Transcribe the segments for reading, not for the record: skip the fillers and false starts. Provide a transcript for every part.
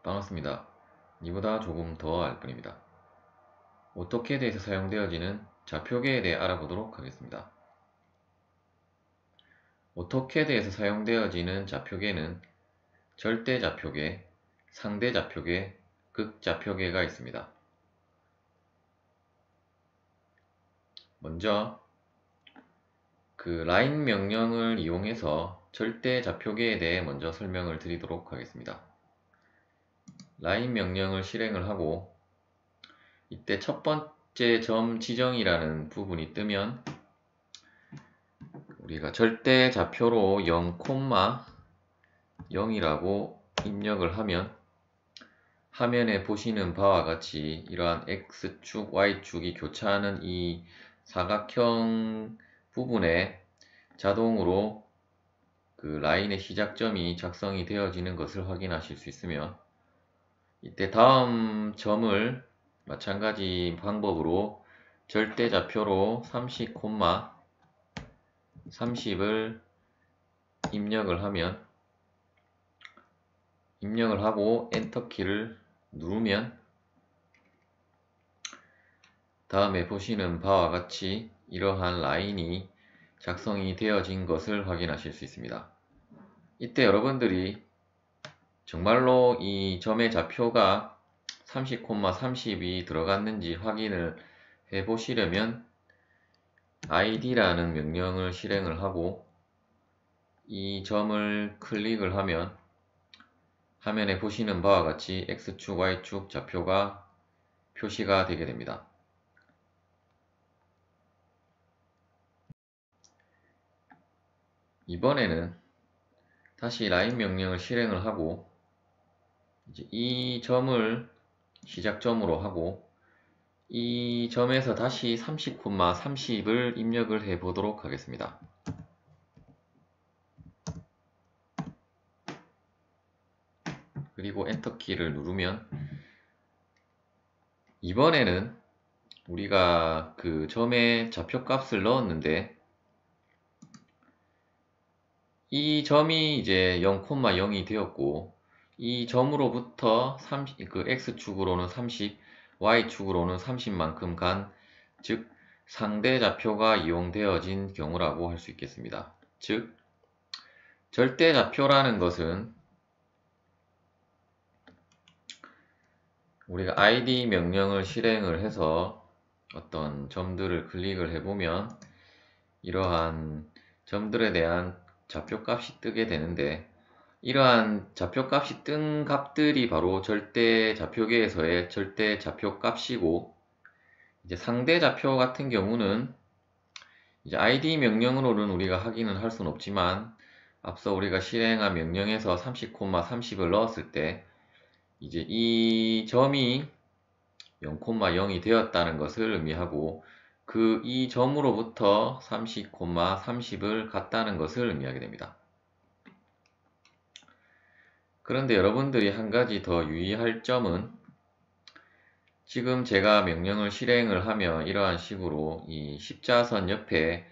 반갑습니다. 이보다 조금 더 알 뿐입니다. 오토캐드에서 사용되어지는 좌표계에 대해 알아보도록 하겠습니다. 오토캐드에서 사용되어지는 좌표계는 절대좌표계, 상대좌표계, 극좌표계가 있습니다. 먼저 라인 명령을 이용해서 절대좌표계에 대해 먼저 설명을 드리도록 하겠습니다. 라인 명령을 실행을 하고 이때 첫 번째 점 지정이라는 부분이 뜨면 우리가 절대좌표로 0,0이라고 입력을 하면 화면에 보시는 바와 같이 이러한 X축, Y축이 교차하는 이 사각형 부분에 자동으로 라인의 시작점이 작성이 되어지는 것을 확인하실 수 있으며, 이때 다음 점을 마찬가지 방법으로 절대좌표로 30, 30을 입력을 하고 엔터키를 누르면 다음에 보시는 바와 같이 이러한 라인이 작성이 되어진 것을 확인하실 수 있습니다. 이때 여러분들이 정말로 이 점의 좌표가 30, 30이 들어갔는지 확인을 해 보시려면 id라는 명령을 실행을 하고 이 점을 클릭을 하면 화면에 보시는 바와 같이 X축, Y축 좌표가 표시가 되게 됩니다. 이번에는 다시 라인 명령을 실행을 하고 이제 이 점을 시작점으로 하고 이 점에서 다시 30, 30을 입력을 해 보도록 하겠습니다. 그리고 엔터키를 누르면 이번에는 우리가 점의 좌표값을 넣었는데 이 점이 이제 0,0이 되었고 이 점으로부터 X축으로는 30, Y축으로는 30만큼 간, 즉 상대좌표가 이용되어진 경우라고 할 수 있겠습니다. 즉 절대좌표라는 것은 우리가 id 명령을 실행을 해서 어떤 점들을 클릭을 해보면 이러한 점들에 대한 좌표값이 뜨게 되는데, 이러한 좌표값이 뜬 값들이 바로 절대좌표계에서의 절대좌표값이고, 이제 상대좌표 같은 경우는 이제 id 명령으로는 우리가 확인을 할 수는 없지만 앞서 우리가 실행한 명령에서 30, 30을 넣었을 때 이제 이 점이 0,0이 되었다는 것을 의미하고 이 점으로부터 30, 30을 갔다는 것을 의미하게 됩니다. 그런데 여러분들이 한 가지 더 유의할 점은 지금 제가 명령을 실행을 하며 이러한 식으로 이 십자선 옆에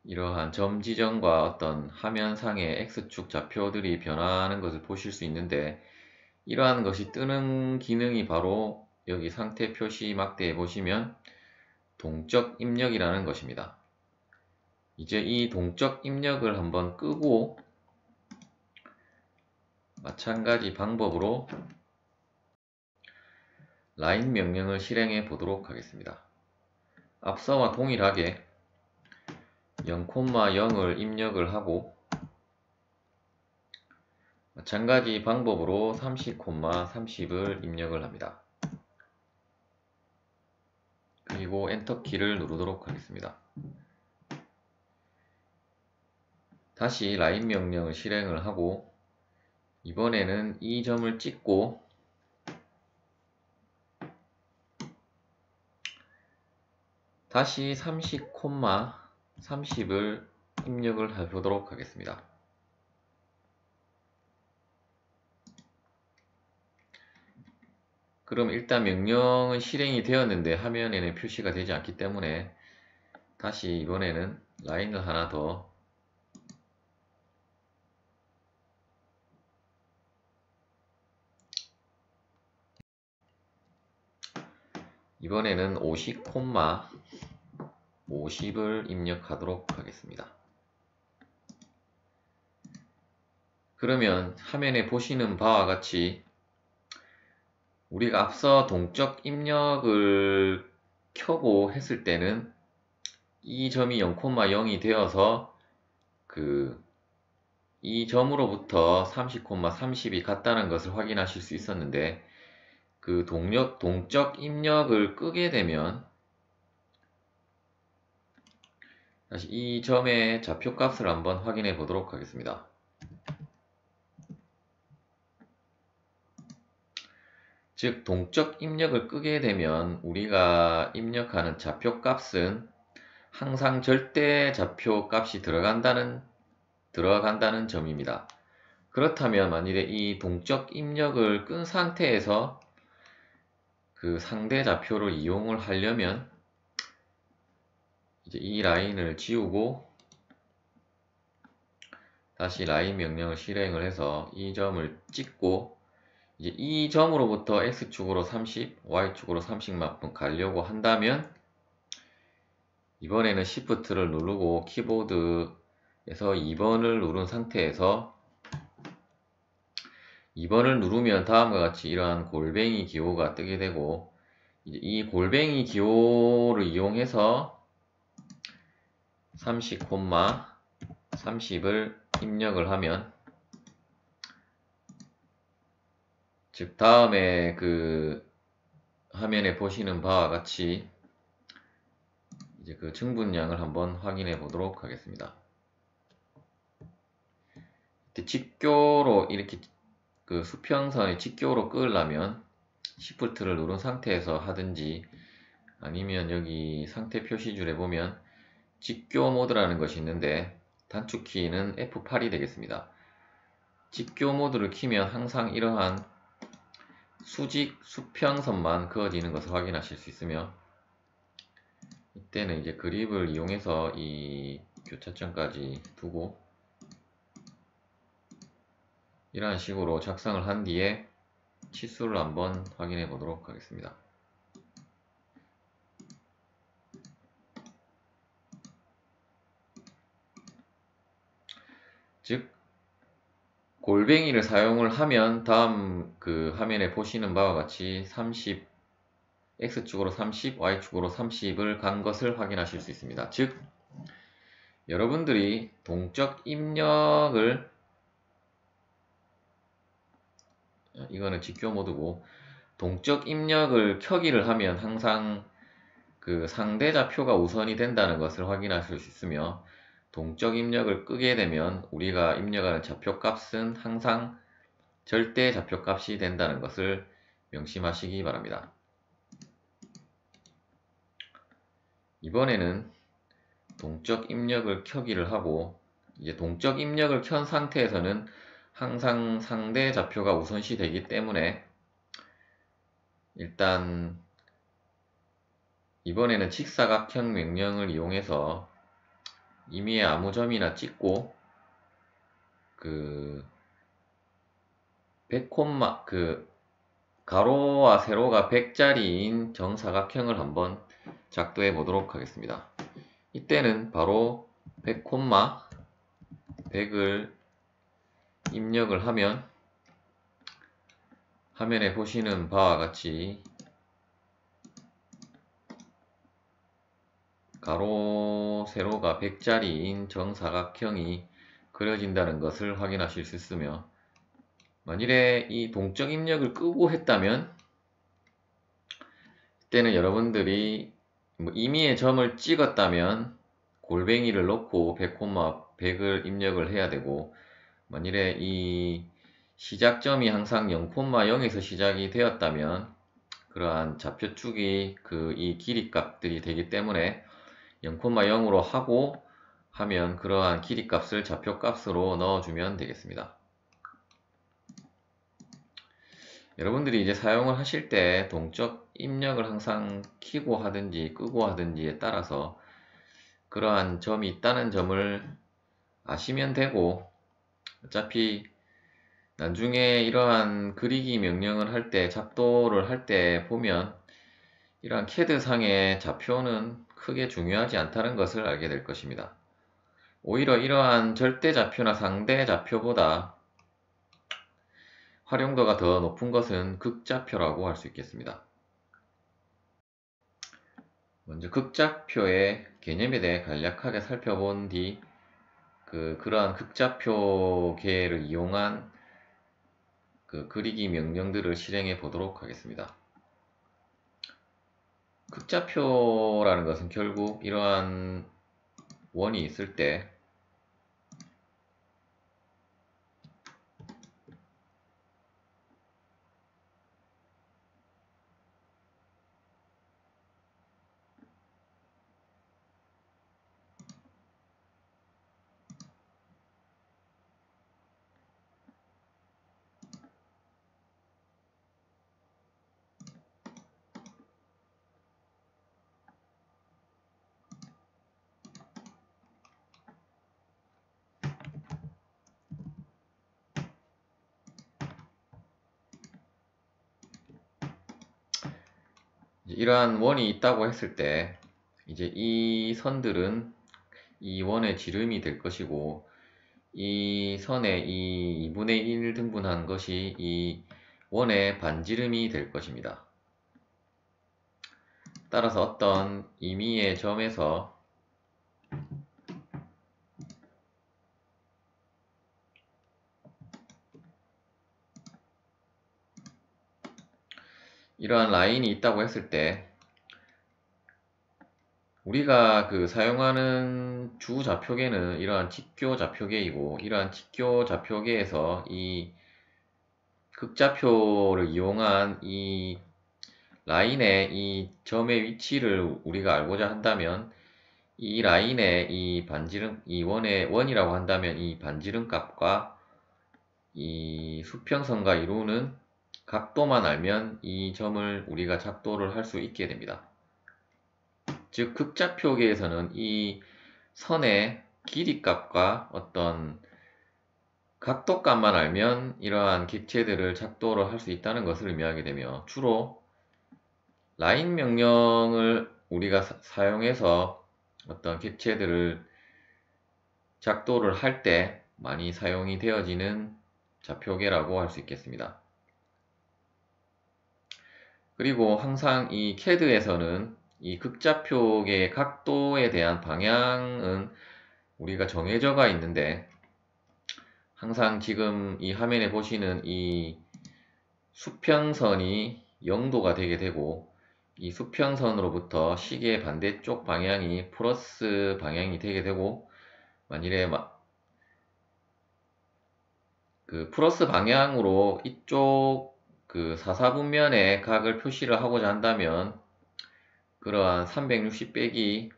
이러한 점 지정과 어떤 화면상의 X축 좌표들이 변하는 것을 보실 수 있는데, 이러한 것이 뜨는 기능이 바로 여기 상태 표시 막대에 보시면 동적 입력이라는 것입니다. 이제 이 동적 입력을 한번 끄고 마찬가지 방법으로 라인 명령을 실행해 보도록 하겠습니다. 앞서와 동일하게 0,0을 입력을 하고 마찬가지 방법으로 30, 30을 입력을 합니다. 그리고 엔터키를 누르도록 하겠습니다. 다시 라인 명령을 실행을 하고 이번에는 이 점을 찍고 다시 30, 30을 입력을 해보도록 하겠습니다. 그럼 일단 명령은 실행이 되었는데 화면에는 표시가 되지 않기 때문에 다시 이번에는 라인을 하나 더 이번에는 50, 50을 입력하도록 하겠습니다. 그러면 화면에 보시는 바와 같이 우리가 앞서 동적 입력을 켜고 했을 때는 이 점이 0,0이 되어서 이 점으로부터 30,30이 같다는 것을 확인하실 수 있었는데, 그 동적 입력을 끄게 되면 다시 이 점의 좌표값을 한번 확인해 보도록 하겠습니다. 즉 동적 입력을 끄게 되면 우리가 입력하는 좌표값은 항상 절대 좌표값이 들어간다는 점입니다. 그렇다면 만일에 이 동적 입력을 끈 상태에서 그 상대 좌표를 이용을 하려면 이제 이 라인을 지우고 다시 라인 명령을 실행을 해서 이 점을 찍고 이제 이 점으로부터 X축으로 30, Y축으로 30만큼 가려고 한다면 이번에는 Shift를 누르고 키보드에서 2번을 누른 상태에서 2번을 누르면 다음과 같이 이러한 골뱅이 기호가 뜨게 되고, 이제 이 골뱅이 기호를 이용해서 30, 30을 입력을 하면, 즉 다음에 그 화면에 보시는 바와 같이 이제 그 증분량을 한번 확인해 보도록 하겠습니다. 직교로 이렇게 그 수평선의 직교로 끄려면 Shift를 누른 상태에서 하든지, 아니면 여기 상태 표시줄에 보면 직교 모드라는 것이 있는데 단축키는 F8이 되겠습니다. 직교 모드를 키면 항상 이러한 수평선만 그어지는 것을 확인하실 수 있으며, 이때는 이제 그립을 이용해서 이 교차점까지 두고 이러한 식으로 작성을 한 뒤에 치수를 한번 확인해 보도록 하겠습니다. 즉 골뱅이를 사용을 하면 다음 그 화면에 보시는 바와 같이 30, X축으로 30, Y축으로 30을 간 것을 확인하실 수 있습니다. 즉 여러분들이 동적 입력을, 이거는 직교 모드고, 동적 입력을 켜기를 하면 항상 그 상대 좌표가 우선이 된다는 것을 확인하실 수 있으며, 동적 입력을 끄게 되면 우리가 입력하는 좌표값은 항상 절대 좌표값이 된다는 것을 명심하시기 바랍니다. 이번에는 동적 입력을 켜기를 하고, 이제 동적 입력을 켠 상태에서는 항상 상대 좌표가 우선시 되기 때문에 일단 이번에는 직사각형 명령을 이용해서 임의의 아무 점이나 찍고 그 100콤마 그 가로와 세로가 100짜리인 정사각형을 한번 작도해 보도록 하겠습니다. 이때는 바로 100, 100을 입력을 하면 화면에 보시는 바와 같이 가로, 세로가 100짜리인 정사각형이 그려진다는 것을 확인하실 수 있으며, 만일에 이 동적 입력을 끄고 했다면 이때는 여러분들이 임의의 점을 찍었다면 골뱅이를 넣고 100, 100을 입력을 해야 되고, 만일에 이 시작점이 항상 0,0에서 시작이 되었다면 그러한 좌표축이 이 길이 값들이 되기 때문에 0,0으로 하고 하면 그러한 길이 값을 좌표 값으로 넣어주면 되겠습니다. 여러분들이 이제 사용을 하실 때 동적 입력을 항상 켜고 하든지 끄고 하든지에 따라서 그러한 점이 있다는 점을 아시면 되고, 어차피 나중에 이러한 그리기 명령을 할 때, 작도를 할 때 보면 이러한 CAD 상의 좌표는 크게 중요하지 않다는 것을 알게 될 것입니다. 오히려 이러한 절대 좌표나 상대 좌표보다 활용도가 더 높은 것은 극좌표라고 할 수 있겠습니다. 먼저 극좌표의 개념에 대해 간략하게 살펴본 뒤 그러한 극좌표계를 이용한 그리기 명령들을 실행해 보도록 하겠습니다. 극좌표라는 것은 결국 이러한 원이 있을 때 이러한 원이 있다고 했을 때 이제 이 선들은 이 원의 지름이 될 것이고 이 선의 이 2분의 1 등분한 것이 이 원의 반지름이 될 것입니다. 따라서 어떤 임의의 점에서 이러한 라인이 있다고 했을 때 우리가 사용하는 주 좌표계는 이러한 직교 좌표계이고 이러한 직교 좌표계에서 이 극좌표를 이용한 이 라인의 이 점의 위치를 우리가 알고자 한다면 이 라인의 이 반지름, 이 원이라고 한다면 이 반지름 값과 이 수평선과 이루는 각도만 알면 이 점을 우리가 작도를 할 수 있게 됩니다. 즉 극좌표계에서는 이 선의 길이 값과 어떤 각도 값만 알면 이러한 객체들을 작도를 할 수 있다는 것을 의미하게 되며 주로 라인 명령을 우리가 사용해서 어떤 객체들을 작도를 할 때 많이 사용이 되어지는 좌표계라고 할 수 있겠습니다. 그리고 항상 이 CAD에서는 이 극좌표계의 각도에 대한 방향은 우리가 정해져가 있는데 항상 지금 이 화면에 보시는 이 수평선이 0도가 되게 되고 이 수평선으로부터 시계 반대쪽 방향이 플러스 방향이 되게 되고 만일에 플러스 방향으로 이쪽 사사분면의 각을 표시를 하고자 한다면 그러한 360 빼기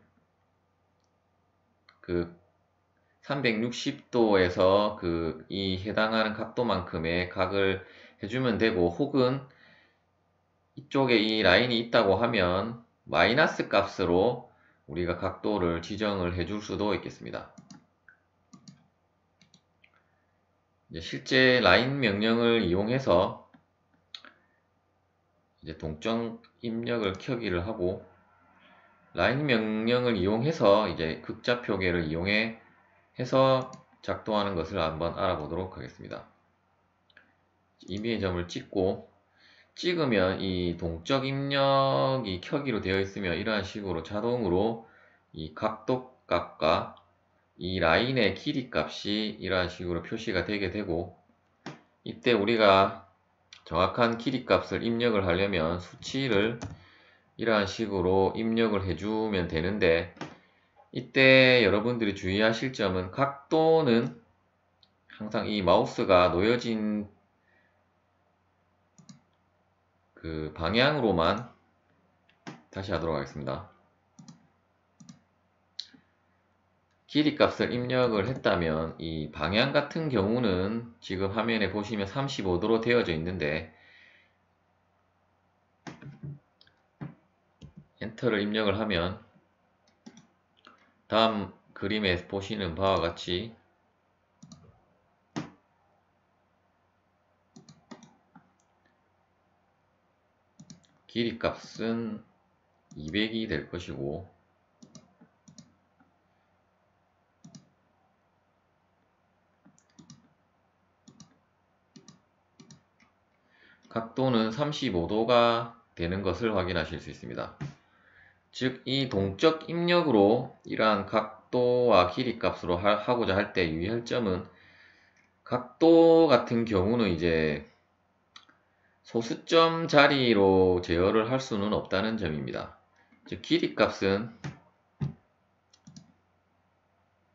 360도에서 이 해당하는 각도만큼의 각을 해주면 되고 혹은 이쪽에 이 라인이 있다고 하면 마이너스 값으로 우리가 각도를 지정을 해줄 수도 있겠습니다. 이제 실제 라인 명령을 이용해서 이제 동적 입력을 켜기를 하고 라인 명령을 이용해서 이제 극좌표계를 이용해서 작동하는 것을 한번 알아보도록 하겠습니다. 임의의 점을 찍으면 이 동적 입력이 켜기로 되어 있으면 이러한 식으로 자동으로 이 각도 값과 이 라인의 길이 값이 이러한 식으로 표시가 되게 되고 이때 우리가 정확한 길이 값을 입력을 하려면 수치를 이러한 식으로 입력을 해주면 되는데 이때 여러분들이 주의하실 점은 각도는 항상 이 마우스가 놓여진 방향으로만 다시 하도록 하겠습니다. 길이 값을 입력을 했다면 이 방향 같은 경우는 지금 화면에 보시면 35도로 되어져 있는데 엔터를 입력을 하면 다음 그림에 보시는 바와 같이 길이 값은 200이 될 것이고, 각도는 35도가 되는 것을 확인하실 수 있습니다. 즉, 이 동적 입력으로 이러한 각도와 길이 값으로 하고자 할 때 유의할 점은, 각도 같은 경우는 이제 소수점 자리로 제어를 할 수는 없다는 점입니다. 즉, 길이 값은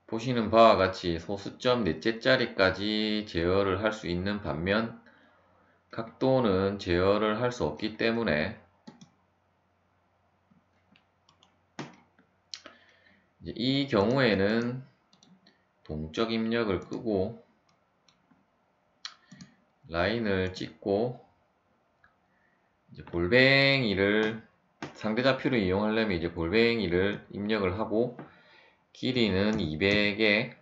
보시는 바와 같이 소수점 넷째 자리까지 제어를 할 수 있는 반면, 각도는 제어를 할 수 없기 때문에 이 경우에는 동적 입력을 끄고 라인을 찍고 이제 골뱅이를 상대좌표를 이용하려면 이제 골뱅이를 입력을 하고, 길이는 200에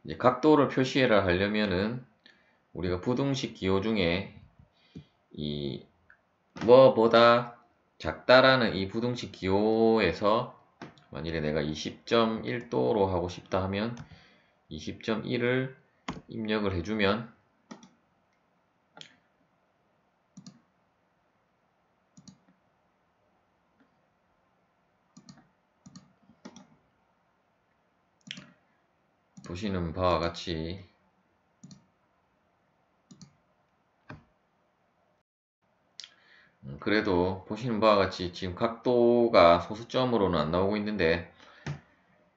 이제 각도를 표시해라 하려면은 우리가 부등식 기호 중에 이 뭐보다 작다라는 이 부등식 기호에서 만일에 내가 20.1도로 하고 싶다 하면 20.1을 입력을 해주면 보시는 바와 같이 그래도 보시는 바와 같이 지금 각도가 소수점으로는 안 나오고 있는데,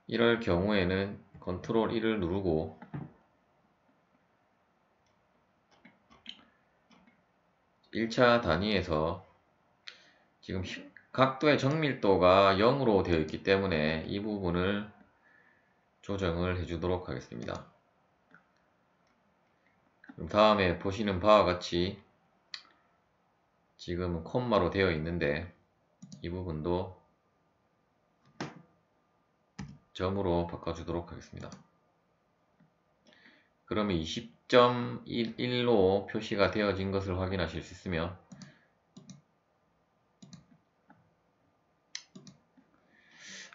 이럴 경우에는 컨트롤 1을 누르고 (1차) 단위에서 지금 각도의 정밀도가 0으로 되어 있기 때문에 이 부분을 조정을 해주도록 하겠습니다. 그럼 다음에 보시는 바와 같이 지금 콤마로 되어 있는데 이 부분도 점으로 바꿔주도록 하겠습니다. 그러면 20.1로 표시가 되어진 것을 확인하실 수 있으며,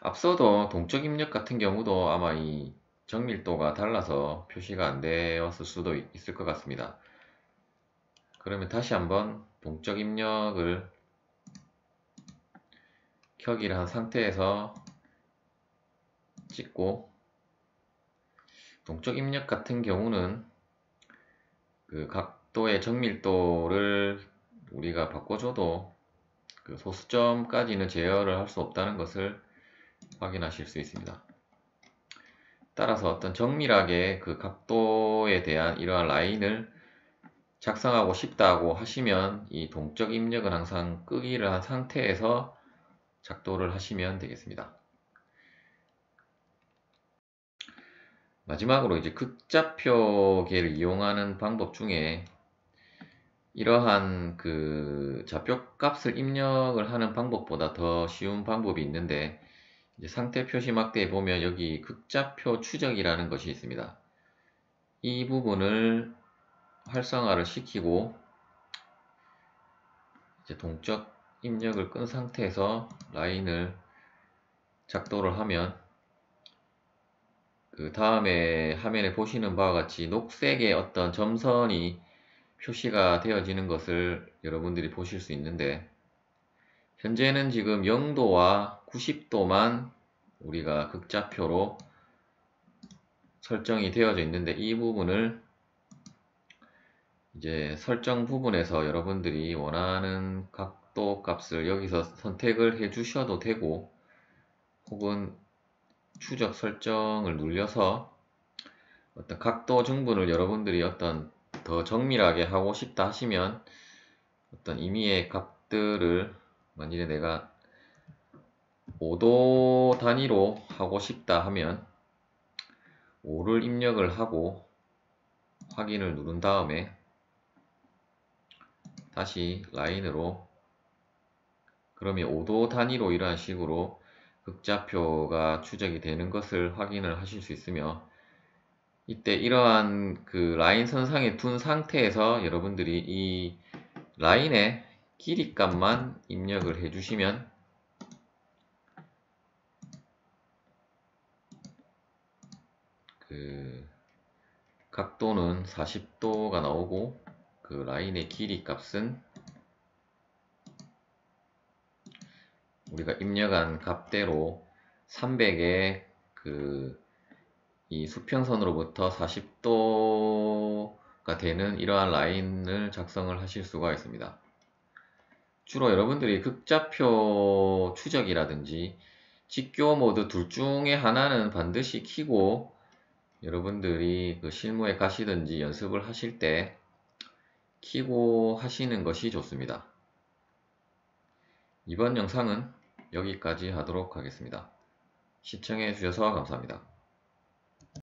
앞서도 동적 입력 같은 경우도 아마 이 정밀도가 달라서 표시가 안 되었을 수도 있을 것 같습니다. 그러면 다시 한번 동적 입력을 켜기를 한 상태에서 찍고, 동적 입력 같은 경우는 그 각도의 정밀도를 우리가 바꿔줘도 그 소수점까지는 제어를 할 수 없다는 것을 확인하실 수 있습니다. 따라서 어떤 정밀하게 그 각도에 대한 이러한 라인을 작성하고 싶다고 하시면 이 동적 입력은 항상 끄기를 한 상태에서 작도를 하시면 되겠습니다. 마지막으로 이제 극좌표계를 이용하는 방법 중에 이러한 그 좌표 값을 입력을 하는 방법보다 더 쉬운 방법이 있는데, 이제 상태 표시 막대에 보면 여기 극좌표 추적이라는 것이 있습니다. 이 부분을 활성화를 시키고 이제 동적 입력을 끈 상태에서 라인을 작도를 하면 그 다음에 화면에 보시는 바와 같이 녹색의 어떤 점선이 표시가 되어지는 것을 여러분들이 보실 수 있는데, 현재는 지금 0도와 90도만 우리가 극좌표로 설정이 되어져 있는데, 이 부분을 이제 설정 부분에서 여러분들이 원하는 각도 값을 여기서 선택을 해 주셔도 되고, 혹은 추적 설정을 눌려서 어떤 각도 정분을 여러분들이 어떤 더 정밀하게 하고 싶다 하시면 어떤 임의의 값들을 만일에 내가 5도 단위로 하고 싶다 하면 5를 입력을 하고 확인을 누른 다음에 다시 라인으로, 그러면 5도 단위로 이러한 식으로 극좌표가 추적이 되는 것을 확인을 하실 수 있으며, 이때 이러한 그 라인 선상에 둔 상태에서 여러분들이 이 라인의 길이 값만 입력을 해주시면 그 각도는 40도가 나오고 그 라인의 길이 값은 우리가 입력한 값대로 300의 이 수평선으로부터 40도가 되는 이러한 라인을 작성을 하실 수가 있습니다. 주로 여러분들이 극좌표 추적이라든지 직교 모드 둘 중에 하나는 반드시 켜고 여러분들이 그 실무에 가시든지 연습을 하실 때 켜고 하시는 것이 좋습니다. 이번 영상은 여기까지 하도록 하겠습니다. 시청해 주셔서 감사합니다.